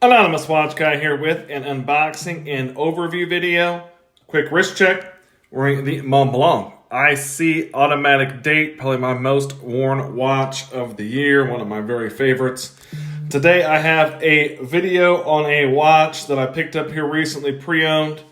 Anonymous Watch Guy here with an unboxing and overview video. Quick wrist check. Wearing the Montblanc IC automatic date, probably my most worn watch of the year, one of my very favorites. Today I have a video on a watch that I picked up here recently, pre-owned.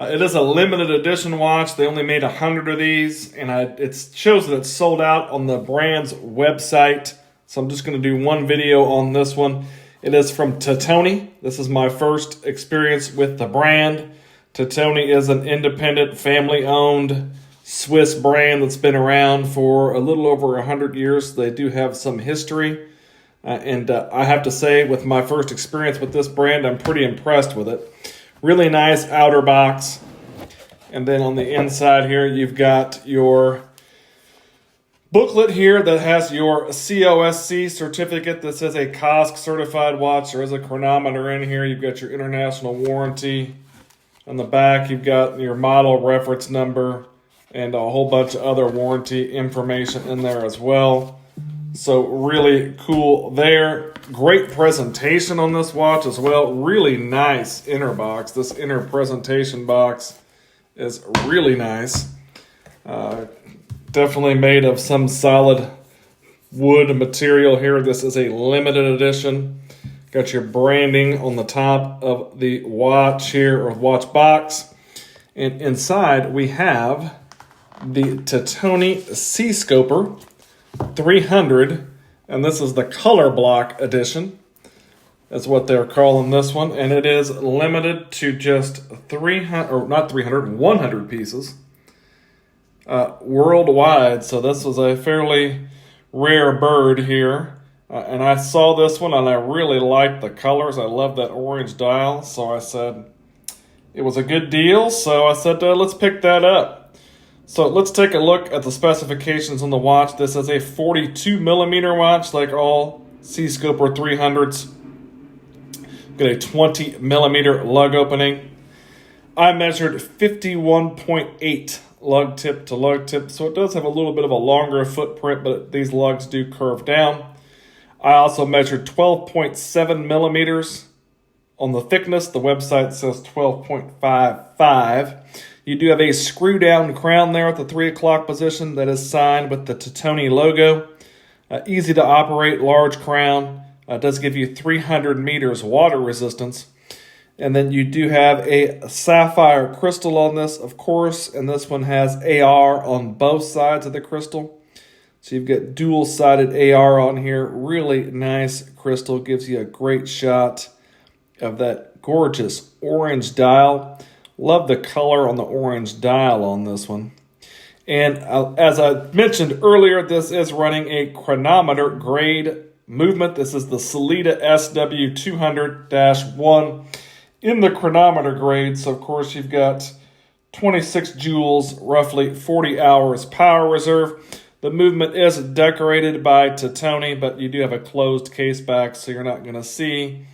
It is a limited edition watch. They only made 100 of these, and it shows that it's sold out on the brand's website. So I'm just going to do one video on this one. It is from Titoni. This is my first experience with the brand. Titoni is an independent, family-owned Swiss brand that's been around for a little over 100 years. They do have some history. And I have to say, with my first experience with this brand, I'm pretty impressed with it. Really nice outer box. And then on the inside here, you've got your booklet here that has your COSC certificate. This is a COSC certified watch. There is a chronometer in here. You've got your international warranty. On the back, you've got your model reference number and a whole bunch of other warranty information in there as well. So really cool there. Great presentation on this watch as well. Really nice inner box. This inner presentation box is really nice. Definitely made of some solid wood material here. This is a limited edition. Got your branding on the top of the watch here, or watch box. And inside we have the Titoni Seascoper 300. And this is the Colorblock edition. That's what they're calling this one. And it is limited to just 100 pieces. Worldwide, so this was a fairly rare bird here, and I saw this one and I really liked the colors. I love that orange dial, so I said it was a good deal, so I said let's pick that up. So let's take a look at the specifications on the watch. This is a 42 millimeter watch, like all Seascoper 300s. Got a 20 millimeter lug opening. I measured 51.8 lug tip to lug tip, so it does have a little bit of a longer footprint, but these lugs do curve down. I also measured 12.7 millimeters on the thickness. The website says 12.55. You do have a screw down crown there at the 3 o'clock position that is signed with the Titoni logo. Easy to operate, large crown. Does give you 300 meters water resistance. And then you do have a sapphire crystal on this, of course, and this one has AR on both sides of the crystal. So you've got dual-sided AR on here. Really nice crystal. Gives you a great shot of that gorgeous orange dial. Love the color on the orange dial on this one. And as I mentioned earlier, this is running a chronometer grade movement. This is the Sellita SW200-1. in the chronometer grade. So of course you've got 26 joules, roughly 40 hours power reserve. The movement is decorated by Titoni, but you do have a closed case back, so you're not going to see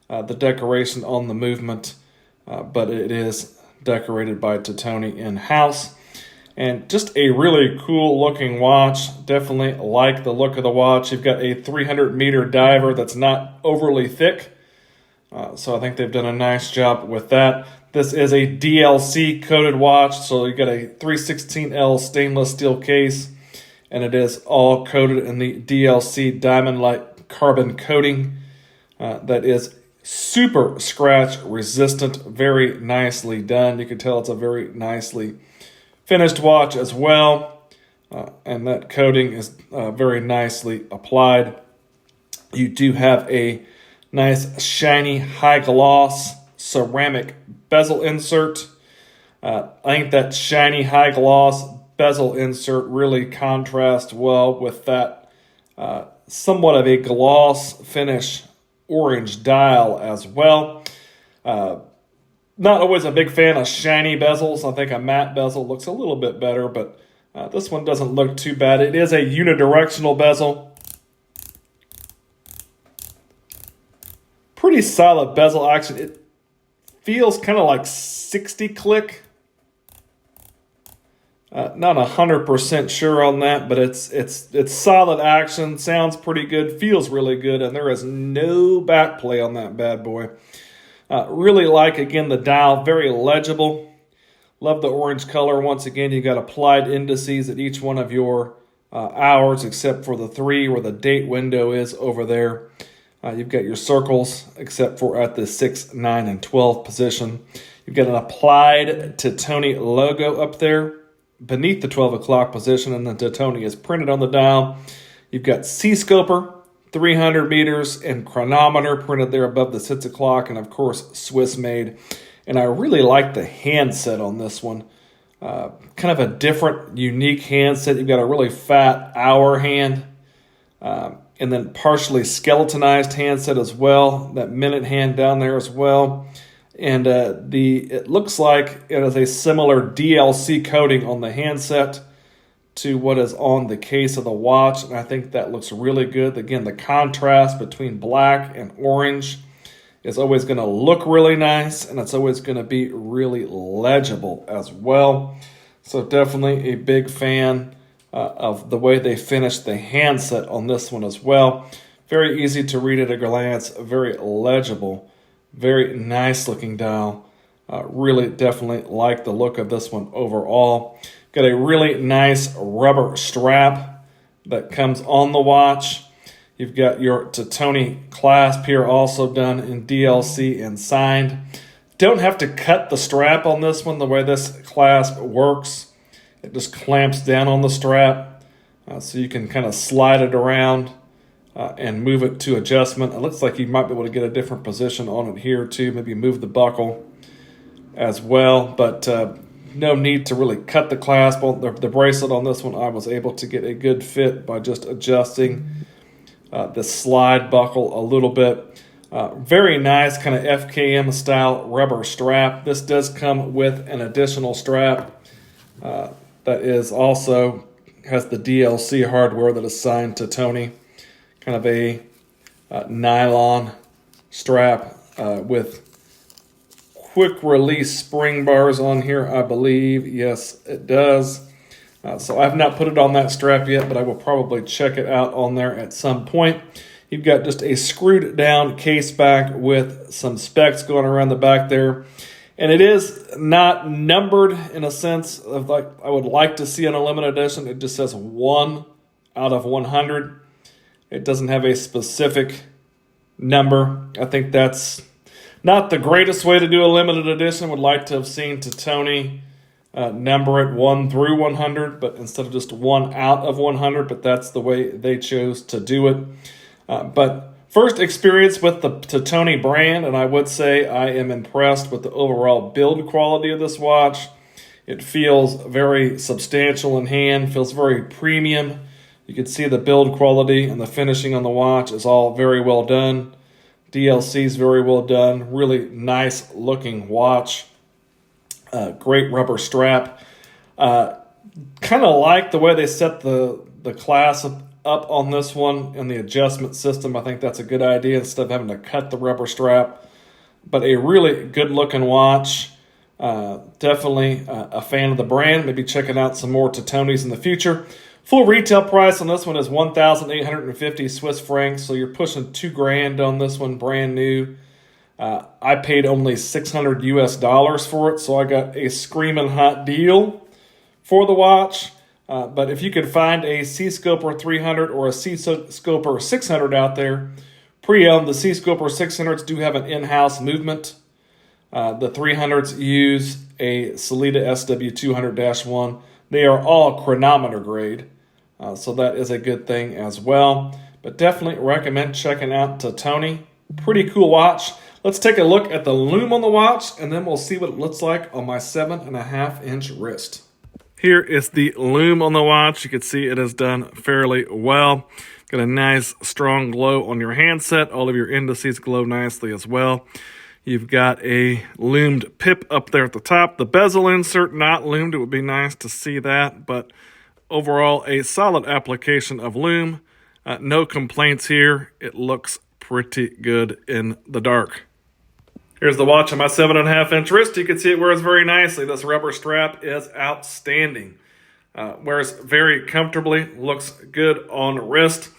the decoration on the movement, but it is decorated by Titoni in-house. And just a really cool looking watch. Definitely like the look of the watch. You've got a 300 meter diver that's not overly thick. So I think they've done a nice job with that. This is a DLC coated watch, so you got a 316L stainless steel case, and it is all coated in the DLC diamond-like carbon coating that is super scratch resistant, very nicely done. You can tell it's a very nicely finished watch as well, and that coating is very nicely applied. You do have a nice shiny high gloss ceramic bezel insert. I think that shiny high gloss bezel insert really contrasts well with that somewhat of a gloss finish orange dial as well. Not always a big fan of shiny bezels. I think a matte bezel looks a little bit better, but this one doesn't look too bad. It is a unidirectional bezel. Pretty solid bezel action. It feels kind of like 60 click. Not 100% sure on that, but it's solid action. Sounds pretty good, feels really good, and there is no back play on that bad boy. Really like, again, the dial, very legible. Love the orange color. Once again, you got applied indices at each one of your hours, except for the 3 where the date window is over there. You've got your circles, except for at the 6, 9, and 12 position. You've got an applied Titoni logo up there beneath the 12 o'clock position, and the Titoni is printed on the dial. You've got Seascoper, 300 meters, and chronometer printed there above the 6 o'clock, and of course, Swiss made. And I really like the handset on this one. Kind of a different, unique handset. You've got a really fat hour hand, and then partially skeletonized handset as well. That minute hand down there as well. And it looks like it has a similar DLC coating on the handset to what is on the case of the watch, and I think that looks really good. Again, the contrast between black and orange is always going to look really nice, and it's always going to be really legible as well. So definitely a big fan of the way they finished the handset on this one as well. Very easy to read at a glance, very legible, very nice looking dial. Really definitely like the look of this one overall. Got a really nice rubber strap that comes on the watch. You've got your Titoni clasp here, also done in DLC and signed. Don't have to cut the strap on this one the way this clasp works. It just clamps down on the strap, so you can kind of slide it around and move it to adjustment. It looks like you might be able to get a different position on it here too, maybe move the buckle as well, but no need to really cut the clasp on the bracelet on this one. I was able to get a good fit by just adjusting the slide buckle a little bit. Very nice kind of FKM style rubber strap. This does come with an additional strap that is also has the DLC hardware that is signed to Titoni. Kind of a nylon strap with quick release spring bars on here, I believe. Yes, it does. So I've not put it on that strap yet, but I will probably check it out on there at some point. You've got just a screwed down case back with some specs going around the back there. And it is not numbered in a sense of like I would like to see on a limited edition. It just says 1 out of 100. It doesn't have a specific number. I think that's not the greatest way to do a limited edition. Would like to have seen Titoni number it 1 through 100, but instead of just 1 out of 100, but that's the way they chose to do it. But first experience with the Titoni brand, and I would say I am impressed with the overall build quality of this watch. It feels very substantial in hand, feels very premium. You can see the build quality and the finishing on the watch is all very well done. DLC is very well done. Really nice looking watch. Great rubber strap. Kind of like the way they set the clasp up on this one in the adjustment system. I think that's a good idea instead of having to cut the rubber strap. But a really good looking watch. Definitely a fan of the brand. Maybe checking out some more Titonis in the future. Full retail price on this one is 1,850 Swiss francs, so you're pushing $2,000 on this one, brand new. I paid only $600 US for it, so I got a screaming hot deal for the watch. But if you could find a Seascoper 300 or a Seascoper 600 out there, pre-owned, the Seascoper 600s do have an in-house movement. The 300s use a Sellita SW200-1. They are all chronometer grade, so that is a good thing as well. But definitely recommend checking out Titoni. Pretty cool watch. Let's take a look at the lume on the watch, and then we'll see what it looks like on my 7.5-inch wrist. Here is the lume on the watch. You can see it is done fairly well. Got a nice strong glow on your handset. All of your indices glow nicely as well. You've got a lumed pip up there at the top. The bezel insert not lumed. It would be nice to see that, but overall a solid application of lume. No complaints here. It looks pretty good in the dark. Here's the watch on my 7.5-inch wrist. You can see it wears very nicely. This rubber strap is outstanding. Wears very comfortably, looks good on wrist,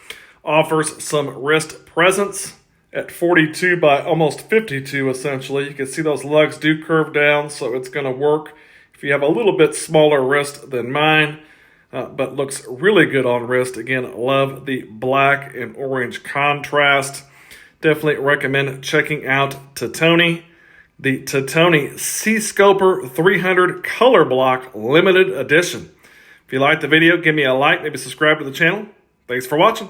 offers some wrist presence at 42 by almost 52 essentially. You can see those lugs do curve down, so it's going to work if you have a little bit smaller wrist than mine, but looks really good on wrist. Again, love the black and orange contrast. Definitely recommend checking out Titoni. The Titoni Seascoper 300 Colorblock Limited Edition. If you liked the video, give me a like, maybe subscribe to the channel. Thanks for watching.